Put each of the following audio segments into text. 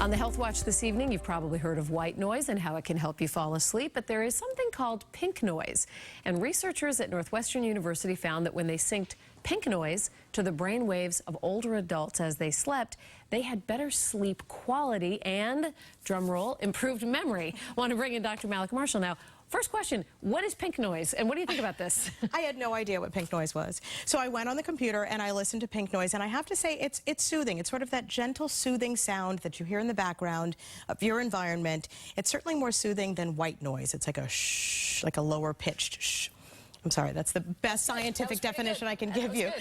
On the Health Watch this evening, you've probably heard of white noise and how it can help you fall asleep, but there is something called pink noise. And researchers at Northwestern University found that when they synced pink noise to the brain waves of older adults as they slept, they had better sleep quality and, drum roll, improved memory. I want to bring in Dr. Mallika Marshall now. First question, what is pink noise and what do you think about this? I had no idea what pink noise was. So I went on the computer and I listened to pink noise, and I have to say it's soothing. It's sort of that gentle soothing sound that you hear in the background of your environment. It's certainly more soothing than white noise. It's like a shh, like a lower pitched shh. I'm sorry, that's the best scientific definition I can give you.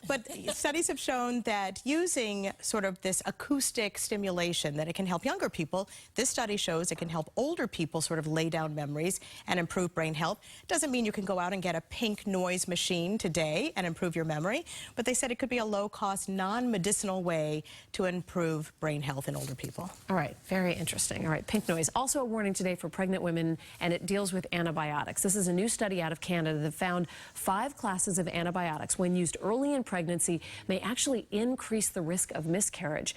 But studies have shown that using sort of this acoustic stimulation, that it can help younger people. This study shows it can help older people sort of lay down memories and improve brain health. Doesn't mean you can go out and get a pink noise machine today and improve your memory, but they said it could be a low-cost, non-medicinal way to improve brain health in older people. All right, very interesting. All right, pink noise. Also a warning today for pregnant women, and it deals with antibiotics. This is a new study out of Canada that found 5 classes of antibiotics, when used early in pregnancy, may actually increase the risk of miscarriage.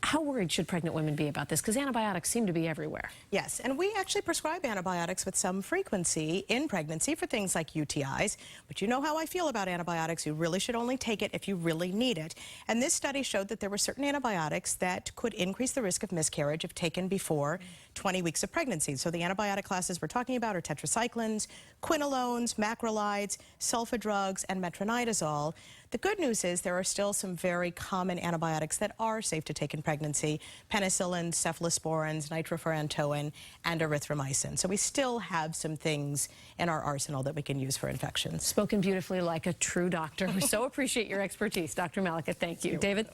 How worried should pregnant women be about this? Because antibiotics seem to be everywhere. Yes, and we actually prescribe antibiotics with some frequency in pregnancy for things like UTIs. But you know how I feel about antibiotics. You really should only take it if you really need it. And this study showed that there were certain antibiotics that could increase the risk of miscarriage if taken before 20 weeks of pregnancy. So the antibiotic classes we're talking about are tetracyclines, quinolones, macrolides, sulfa drugs, and metronidazole. The good news is there are still some very common antibiotics that are safe to take in pregnancy: penicillin, cephalosporins, nitrofurantoin, and erythromycin. So we still have some things in our arsenal that we can use for infections. Spoken beautifully like a true doctor. We so appreciate your expertise. Dr. Mallika, thank you. David?